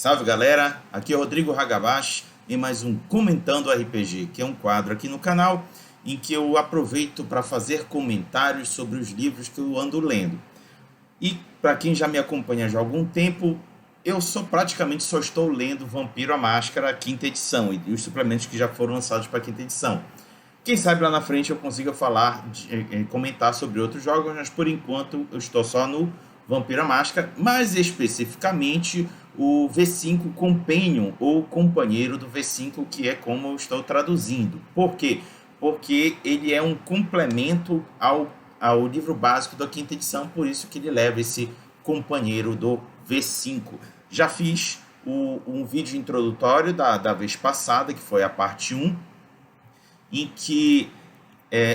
Salve galera, aqui é Rodrigo Hagabashi em mais um Comentando RPG, que é um quadro aqui no canal em que eu aproveito para fazer comentários sobre os livros que eu ando lendo. E para quem já me acompanha já há algum tempo, eu praticamente só estou lendo Vampiro à Máscara, quinta edição, e os suplementos que já foram lançados para a quinta edição. Quem sabe lá na frente eu consiga comentar sobre outros jogos, mas por enquanto eu estou só no Vampiro à Máscara, mais especificamente o V5 Companion, ou companheiro do V5, que é como eu estou traduzindo. Por quê? Porque ele é um complemento ao livro básico da quinta edição, por isso que ele leva esse companheiro do V5. Já fiz um vídeo introdutório da vez passada, que foi a parte 1, em que,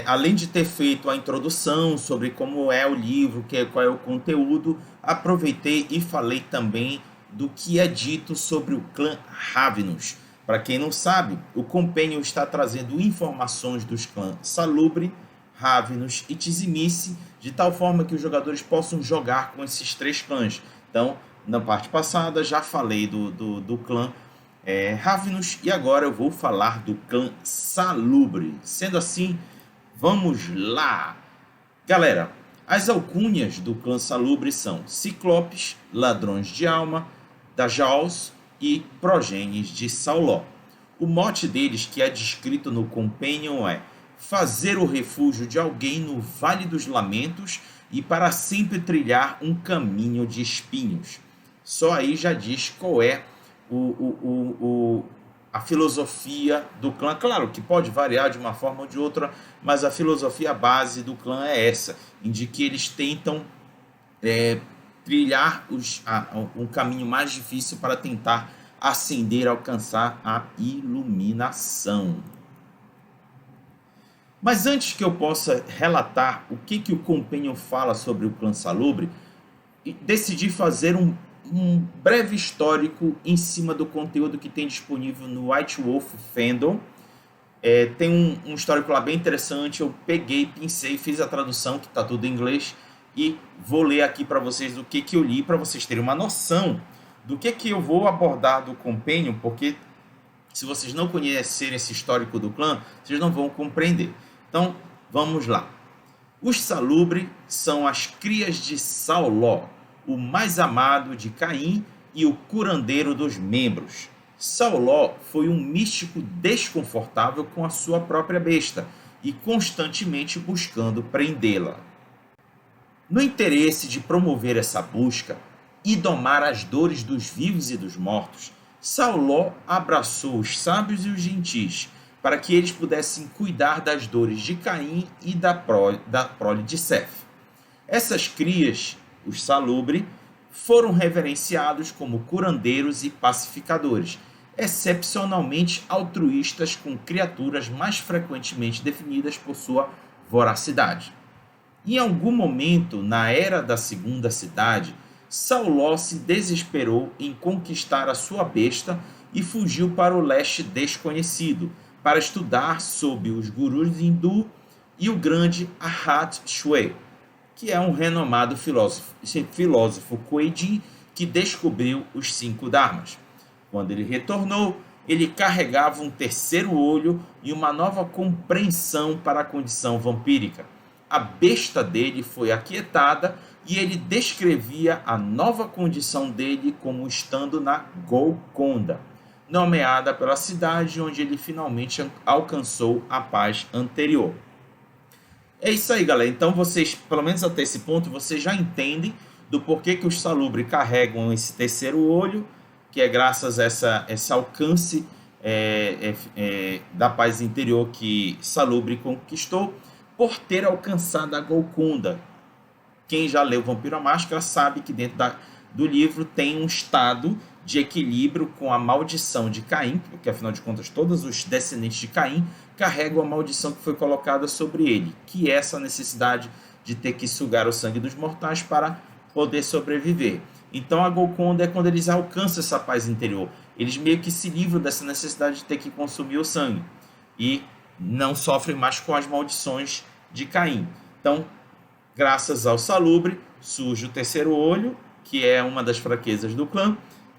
além de ter feito a introdução sobre como é o livro, qual é o conteúdo, aproveitei e falei também do que é dito sobre o clã Ravenous. Para quem não sabe, o Companion está trazendo informações dos clãs Salubre, Ravenous e Tizimice, de tal forma que os jogadores possam jogar com esses três clãs. Então, na parte passada, já falei do clã Ravenous, e agora eu vou falar do clã Salubre. Sendo assim, vamos lá! Galera, as alcunhas do clã Salubre são Ciclopes, Ladrões de Alma, Dajaos e Progênies de Sauló. O mote deles, que é descrito no Companion, é fazer o refúgio de alguém no Vale dos Lamentos e para sempre trilhar um caminho de espinhos. Só aí já diz qual é a filosofia do clã. Claro que pode variar de uma forma ou de outra, mas a filosofia base do clã é essa, em que eles tentam trilhar um caminho mais difícil para tentar ascender, alcançar a iluminação. Mas antes que eu possa relatar o que o Companion fala sobre o clã Salubre, decidi fazer um breve histórico em cima do conteúdo que tem disponível no White Wolf Fandom. Tem um histórico lá bem interessante. Eu peguei, pincei, fiz a tradução, que está tudo em inglês, e vou ler aqui para vocês o que eu li, para vocês terem uma noção do que eu vou abordar do Companion, porque se vocês não conhecerem esse histórico do clã, vocês não vão compreender. Então, vamos lá. Os Salubre são as crias de Sauló, o mais amado de Caim e o curandeiro dos membros. Sauló foi um místico desconfortável com a sua própria besta e constantemente buscando prendê-la. No interesse de promover essa busca e domar as dores dos vivos e dos mortos, Sauló abraçou os sábios e os gentis para que eles pudessem cuidar das dores de Caim e da prole de Seth. Essas crias, os Salubre, foram reverenciados como curandeiros e pacificadores, excepcionalmente altruístas com criaturas mais frequentemente definidas por sua voracidade. Em algum momento, na era da Segunda Cidade, Sauló se desesperou em conquistar a sua besta e fugiu para o leste desconhecido, para estudar sob os gurus hindu e o grande Ahat Shwe, que é um renomado filósofo Kuei-Jin que descobriu os 5 Dharmas. Quando ele retornou, ele carregava um terceiro olho e uma nova compreensão para a condição vampírica. A besta dele foi aquietada e ele descrevia a nova condição dele como estando na Golconda, nomeada pela cidade onde ele finalmente alcançou a paz anterior. É isso aí, galera. Então vocês, pelo menos até esse ponto, vocês já entendem do porquê que os Salubre carregam esse terceiro olho, que é graças a esse alcance da paz interior que Salubre conquistou por ter alcançado a Golconda. Quem já leu Vampiro à Máscara sabe que dentro do livro tem um estado de equilíbrio com a maldição de Caim, porque afinal de contas todos os descendentes de Caim carregam a maldição que foi colocada sobre ele, que é essa necessidade de ter que sugar o sangue dos mortais para poder sobreviver. Então a Golconda é quando eles alcançam essa paz interior. Eles meio que se livram dessa necessidade de ter que consumir o sangue e não sofrem mais com as maldições de Caim. Então, graças ao Salubre, surge o terceiro olho, que é uma das fraquezas do clã,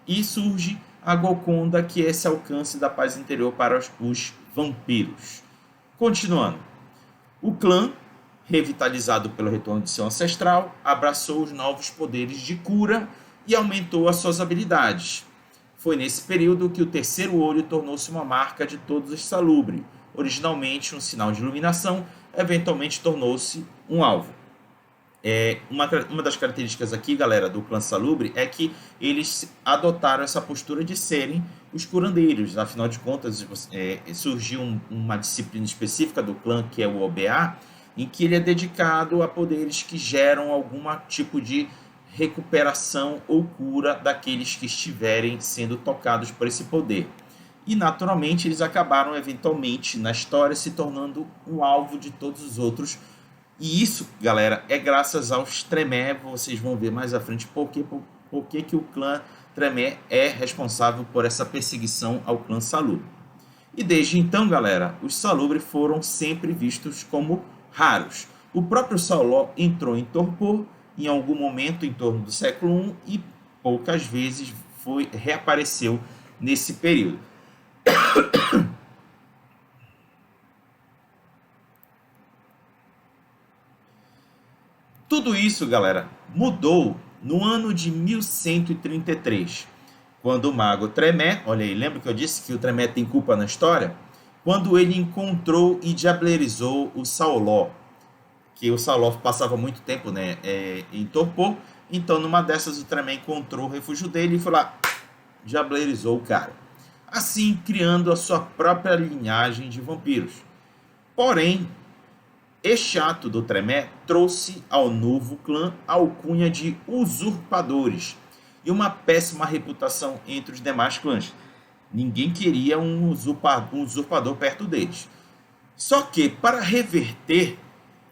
E surge a Golconda, que é esse alcance da paz interior para os vampiros. Continuando, o clã, revitalizado pelo retorno de seu ancestral, abraçou os novos poderes de cura e aumentou as suas habilidades. Foi nesse período que o terceiro olho tornou-se uma marca de todos os Salubri. Originalmente um sinal de iluminação, eventualmente tornou-se um alvo. Uma das características aqui, galera, do clã Salubre é que eles adotaram essa postura de serem os curandeiros. Afinal de contas, surgiu uma disciplina específica do clã, que é o OBA, em que ele é dedicado a poderes que geram algum tipo de recuperação ou cura daqueles que estiverem sendo tocados por esse poder. E naturalmente eles acabaram eventualmente na história se tornando um alvo de todos os outros. E isso, galera, é graças aos Tremé. Vocês vão ver mais à frente por que o clã Tremé é responsável por essa perseguição ao clã Salubre. E desde então, galera, os Salubre foram sempre vistos como raros. O próprio Sauló entrou em torpor em algum momento em torno do século I e poucas vezes reapareceu nesse período. Tudo isso, galera, mudou no ano de 1133, quando o mago Tremé, olha aí, lembra que eu disse que o Tremé tem culpa na história? Quando ele encontrou e diablerizou o Sauló, que o Sauló passava muito tempo, né, em torpor. Então, numa dessas, o Tremé encontrou o refúgio dele e foi lá, diablerizou o cara. Assim, criando a sua própria linhagem de vampiros. Porém, este ato do Tremé trouxe ao novo clã a alcunha de usurpadores e uma péssima reputação entre os demais clãs. Ninguém queria um usurpador perto deles. Só que, para reverter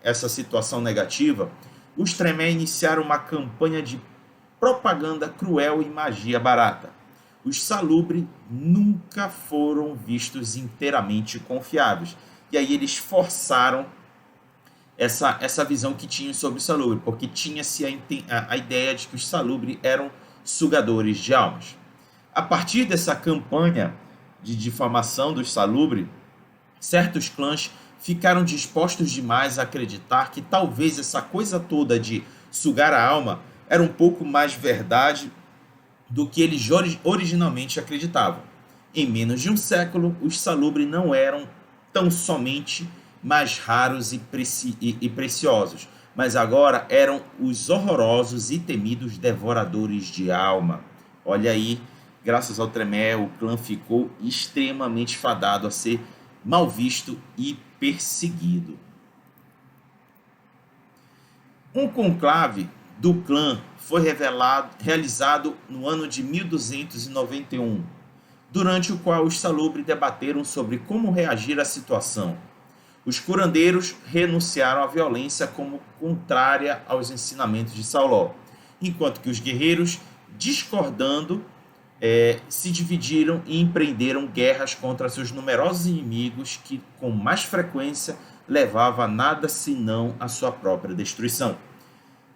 essa situação negativa, os Tremé iniciaram uma campanha de propaganda cruel e magia barata. Os Salubre nunca foram vistos inteiramente confiáveis. E aí eles forçaram essa visão que tinham sobre o Salubre, porque tinha-se a ideia de que os Salubre eram sugadores de almas. A partir dessa campanha de difamação dos Salubre, certos clãs ficaram dispostos demais a acreditar que talvez essa coisa toda de sugar a alma era um pouco mais verdade do que eles originalmente acreditavam. Em menos de um século, os Salubre não eram tão somente mais raros e preciosos, mas agora eram os horrorosos e temidos devoradores de alma. Olha aí, graças ao Tremé, o clã ficou extremamente fadado a ser mal visto e perseguido. Um conclave do clã foi realizado no ano de 1291, durante o qual os Salubre debateram sobre como reagir à situação. Os curandeiros renunciaram à violência como contrária aos ensinamentos de Sauló, enquanto que os guerreiros, discordando, se dividiram e empreenderam guerras contra seus numerosos inimigos, que com mais frequência levava a nada senão a sua própria destruição.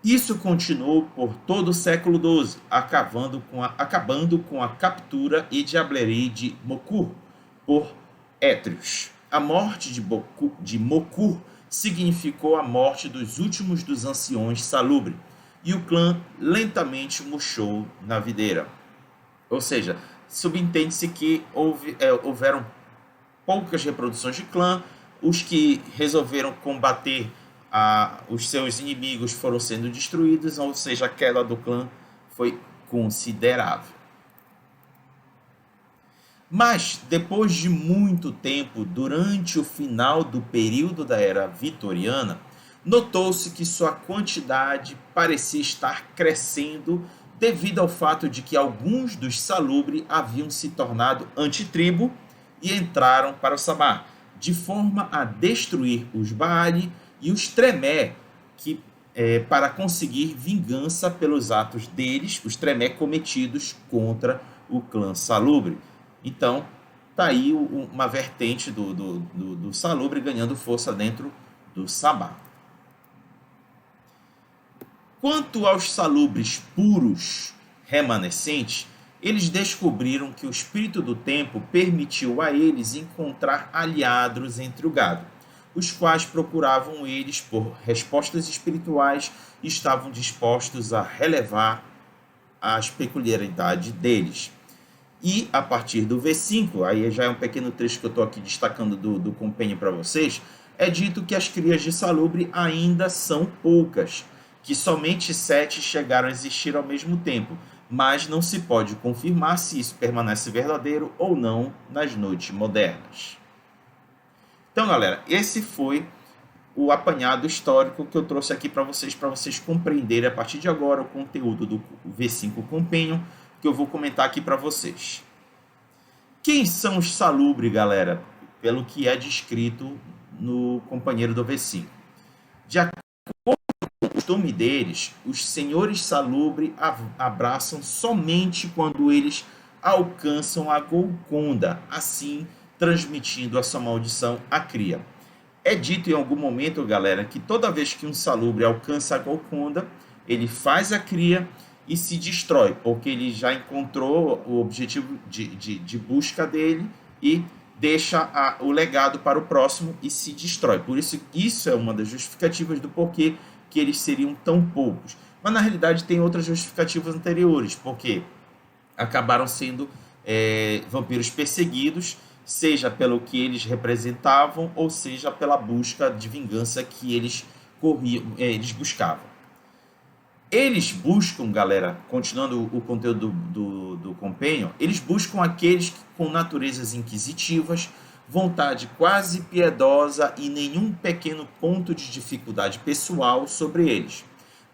Isso continuou por todo o século XII, acabando com a captura e diablerie de Mokur por Étrios. A morte de Mokur significou a morte dos últimos dos anciões Salubre, e o clã lentamente murchou na videira. Ou seja, subentende-se que houveram poucas reproduções de clã, os que resolveram combater os seus inimigos foram sendo destruídos, ou seja, a queda do clã foi considerável. Mas, depois de muito tempo, durante o final do período da Era Vitoriana, notou-se que sua quantidade parecia estar crescendo devido ao fato de que alguns dos Salubre haviam se tornado antitribo e entraram para o Sabá, de forma a destruir os Baali e os Tremé, para conseguir vingança pelos atos deles, os Tremé cometidos contra o clã Salubre. Então, está aí uma vertente do Salubre ganhando força dentro do Sabá. Quanto aos Salubres puros remanescentes, eles descobriram que o espírito do tempo permitiu a eles encontrar aliados entre o gado, os quais procuravam eles por respostas espirituais e estavam dispostos a relevar as peculiaridades deles. E a partir do V5, aí já é um pequeno trecho que eu estou aqui destacando do compêndio para vocês, é dito que as crias de Salubre ainda são poucas, que somente 7 chegaram a existir ao mesmo tempo, mas não se pode confirmar se isso permanece verdadeiro ou não nas noites modernas. Então, galera, esse foi o apanhado histórico que eu trouxe aqui para vocês compreenderem a partir de agora o conteúdo do V5 Companion, que eu vou comentar aqui para vocês. Quem são os Salubre, galera? Pelo que é descrito no companheiro do V5. De acordo com o costume deles, os senhores Salubre abraçam somente quando eles alcançam a Golconda, assim transmitindo a sua maldição à cria. É dito em algum momento, galera, que toda vez que um Salubre alcança a Golconda, ele faz a cria e se destrói, porque ele já encontrou o objetivo de busca dele e deixa o legado para o próximo e se destrói. Por isso é uma das justificativas do porquê que eles seriam tão poucos. Mas na realidade tem outras justificativas anteriores, porque acabaram sendo vampiros perseguidos, seja pelo que eles representavam, ou seja pela busca de vingança que eles buscavam. Eles buscam, galera, continuando o conteúdo do Companion, eles buscam aqueles com naturezas inquisitivas, vontade quase piedosa e nenhum pequeno ponto de dificuldade pessoal sobre eles.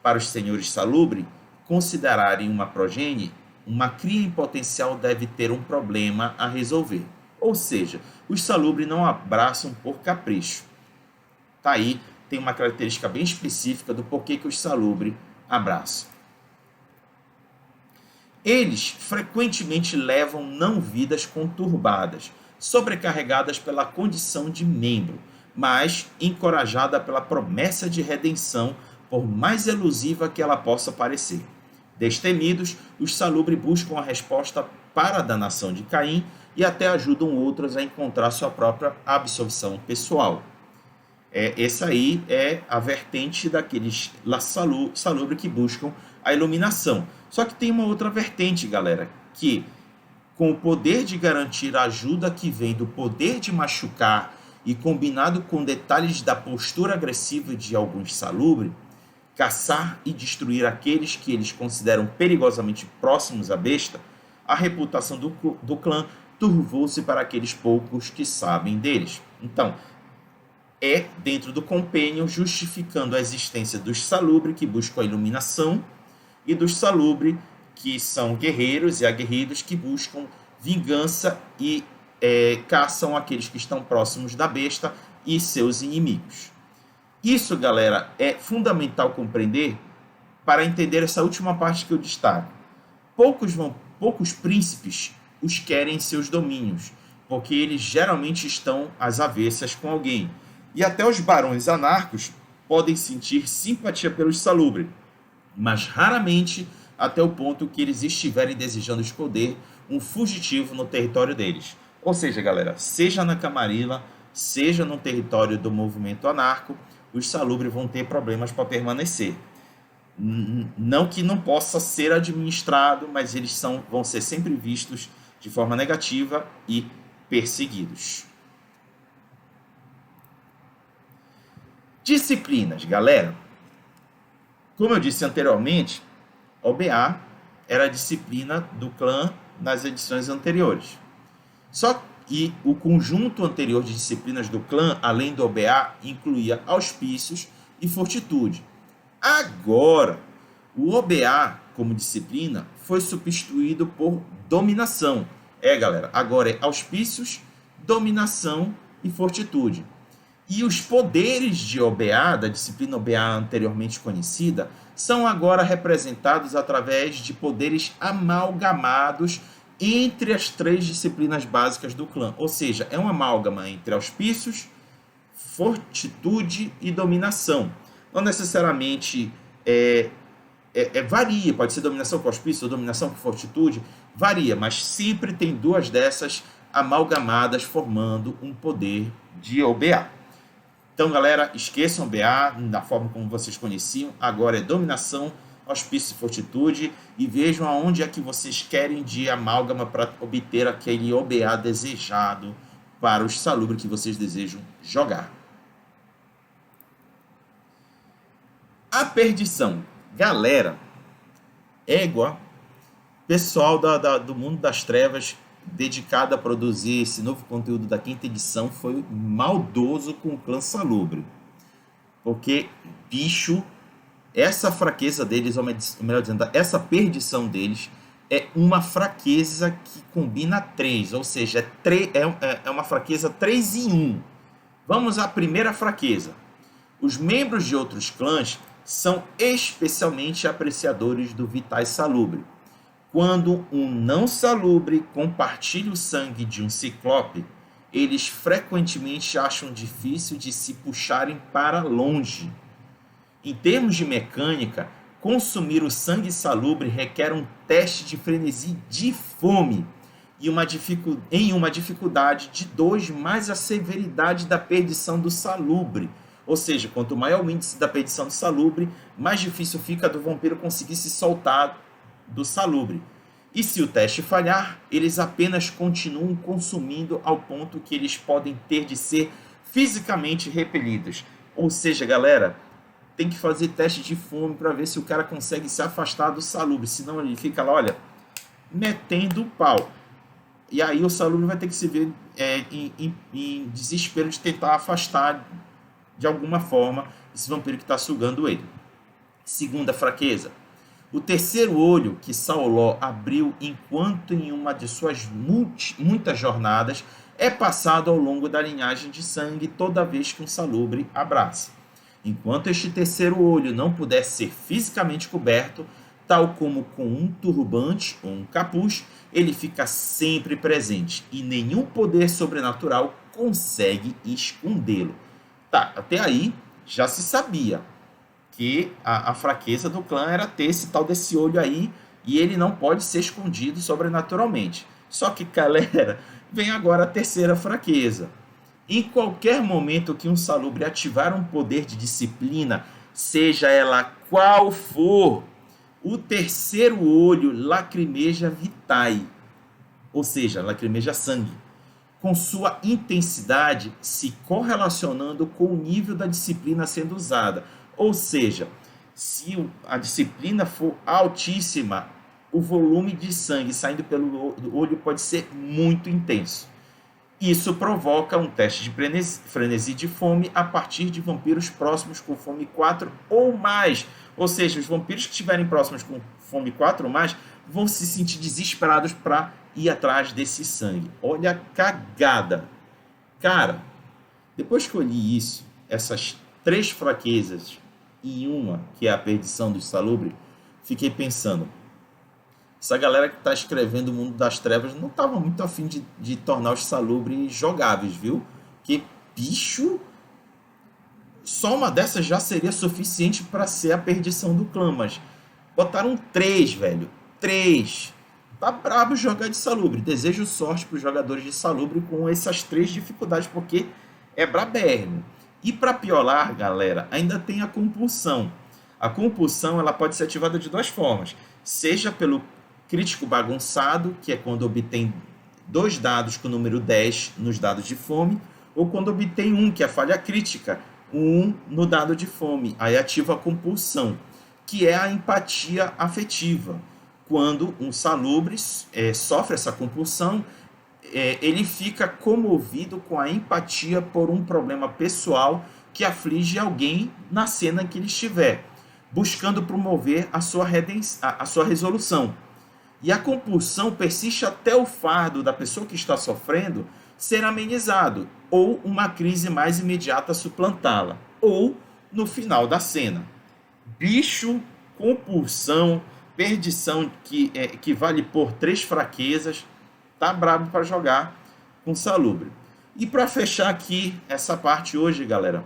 Para os senhores Salubre, considerarem uma progenie, uma cria em potencial deve ter um problema a resolver. Ou seja, os Salubre não abraçam por capricho. Tá aí, tem uma característica bem específica do porquê que os Salubre abraço. Eles frequentemente levam não vidas conturbadas, sobrecarregadas pela condição de membro, mas encorajada pela promessa de redenção, por mais elusiva que ela possa parecer. Destemidos, os Salubre buscam a resposta para a danação de Caim e até ajudam outros a encontrar sua própria absolvição pessoal. Essa aí é a vertente daqueles Salubre que buscam a iluminação. Só que tem uma outra vertente, galera, que com o poder de garantir a ajuda que vem do poder de machucar e combinado com detalhes da postura agressiva de alguns Salubre, caçar e destruir aqueles que eles consideram perigosamente próximos à besta, a reputação do clã turvou-se para aqueles poucos que sabem deles. Então, dentro do Companion, justificando a existência dos Salubre, que buscam a iluminação, e dos Salubre, que são guerreiros e aguerridos, que buscam vingança e caçam aqueles que estão próximos da besta e seus inimigos. Isso, galera, é fundamental compreender para entender essa última parte que eu destaco. Poucos príncipes os querem em seus domínios, porque eles geralmente estão às avessas com alguém. E até os barões anarcos podem sentir simpatia pelos Salubre, mas raramente até o ponto que eles estiverem desejando esconder um fugitivo no território deles. Ou seja, galera, seja na Camarilla, seja no território do movimento anarco, os Salubre vão ter problemas para permanecer. Não que não possa ser administrado, mas eles vão ser sempre vistos de forma negativa e perseguidos. Disciplinas, galera. Como eu disse anteriormente, OBA era a disciplina do clã nas edições anteriores. Só que o conjunto anterior de disciplinas do clã, além do OBA, incluía auspícios e fortitude. Agora, o OBA, como disciplina, foi substituído por dominação. Galera, agora é auspícios, dominação e fortitude. E os poderes de OBA, da disciplina OBA anteriormente conhecida, são agora representados através de poderes amalgamados entre as 3 disciplinas básicas do clã. Ou seja, é uma amálgama entre auspícios, fortitude e dominação. Não necessariamente varia, pode ser dominação com auspício ou dominação com fortitude, varia, mas sempre tem duas dessas amalgamadas formando um poder de OBA. Então, galera, esqueçam BA da forma como vocês conheciam. Agora é dominação, auspício e fortitude. E vejam aonde é que vocês querem de amálgama para obter aquele OBA desejado para os salubres que vocês desejam jogar. A perdição. Galera, égua, pessoal do mundo das trevas dedicado a produzir esse novo conteúdo da quinta edição foi maldoso com o clã salubre. Porque, bicho, essa fraqueza deles, ou melhor dizendo, essa perdição deles é uma fraqueza que combina 3, ou seja, é uma fraqueza 3 em 1. Vamos à primeira fraqueza. Os membros de outros clãs são especialmente apreciadores do Vitais Salubre. Quando um não salubre compartilha o sangue de um ciclope, eles frequentemente acham difícil de se puxarem para longe. Em termos de mecânica, consumir o sangue salubre requer um teste de frenesi de fome e em uma dificuldade de 2 mais a severidade da perdição do salubre. Ou seja, quanto maior o índice da perdição do salubre, mais difícil fica do vampiro conseguir se soltar do salubre. E se o teste falhar, eles apenas continuam consumindo ao ponto que eles podem ter de ser fisicamente repelidos. Ou seja, galera, tem que fazer teste de fome para ver se o cara consegue se afastar do salubre, senão ele fica lá, olha, metendo o pau. E aí o salubre vai ter que se ver em desespero de tentar afastar de alguma forma esse vampiro que está sugando ele. Segunda fraqueza. O terceiro olho que Saoló abriu enquanto em uma de suas muitas jornadas é passado ao longo da linhagem de sangue toda vez que um salubre abraça. Enquanto este terceiro olho não puder ser fisicamente coberto, tal como com um turbante ou um capuz, ele fica sempre presente e nenhum poder sobrenatural consegue escondê-lo. Tá, até aí já se sabia que a fraqueza do clã era ter esse tal desse olho aí e ele não pode ser escondido sobrenaturalmente. Só que, galera, vem agora a terceira fraqueza. Em qualquer momento que um salubre ativar um poder de disciplina, seja ela qual for, o terceiro olho lacrimeja vitae, ou seja, lacrimeja sangue, com sua intensidade se correlacionando com o nível da disciplina sendo usada. Ou seja, se a disciplina for altíssima, o volume de sangue saindo pelo olho pode ser muito intenso. Isso provoca um teste de frenesi de fome a partir de vampiros próximos com fome 4 ou mais. Ou seja, os vampiros que estiverem próximos com fome 4 ou mais vão se sentir desesperados para ir atrás desse sangue. Olha a cagada. Cara, depois que eu li isso, essas 3 fraquezas e uma, que é a perdição do salubre, fiquei pensando, essa galera que está escrevendo o Mundo das Trevas não estava muito afim de tornar os salubres jogáveis, viu? Que bicho, só uma dessas já seria suficiente para ser a perdição do clã, mas botaram 3, velho, 3. Tá brabo jogar de salubre. Desejo sorte para os jogadores de salubre com essas 3 dificuldades, porque é brabérrimo. E para piorar, galera, ainda tem a compulsão. A compulsão ela pode ser ativada de 2 formas. Seja pelo crítico bagunçado, que é quando obtém 2 dados com o número 10 nos dados de fome, ou quando obtém 1, que é a falha crítica, 1 no dado de fome. Aí ativa a compulsão, que é a empatia afetiva. Quando um salubre sofre essa compulsão, ele fica comovido com a empatia por um problema pessoal que aflige alguém na cena em que ele estiver, buscando promover a sua resolução. E a compulsão persiste até o fardo da pessoa que está sofrendo ser amenizado, ou uma crise mais imediata suplantá-la, ou no final da cena. Bicho, compulsão, perdição que vale por 3 fraquezas, tá brabo para jogar com salubre. E para fechar aqui essa parte hoje, galera,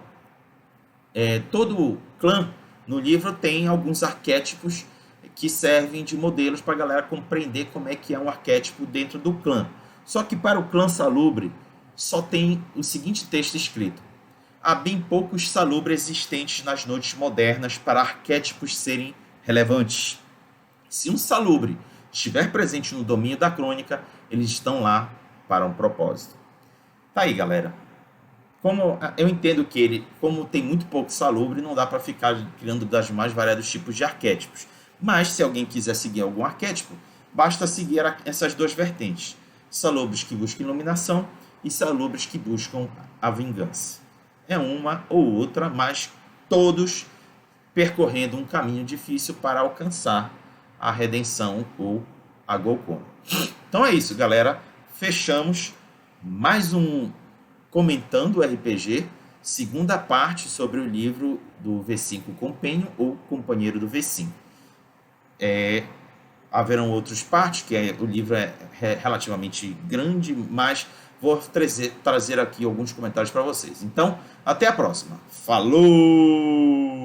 todo clã no livro tem alguns arquétipos que servem de modelos para a galera compreender como é que é um arquétipo dentro do clã. Só que para o clã salubre, só tem o seguinte texto escrito: há bem poucos salubres existentes nas noites modernas para arquétipos serem relevantes. Se um salubre estiver presente no domínio da crônica, eles estão lá para um propósito. Tá aí, galera. Como eu entendo que ele, como tem muito pouco salubre, não dá para ficar criando das mais variados tipos de arquétipos. Mas se alguém quiser seguir algum arquétipo, basta seguir essas duas vertentes: salubres que buscam iluminação e salubres que buscam a vingança. É uma ou outra, mas todos percorrendo um caminho difícil para alcançar a redenção ou a Golconda. Então é isso, galera. Fechamos mais um Comentando o RPG, segunda parte sobre o livro do V5 Companion ou Companheiro do V5. Haverão outras partes, que o livro é relativamente grande, mas vou trazer aqui alguns comentários para vocês. Então, até a próxima. Falou!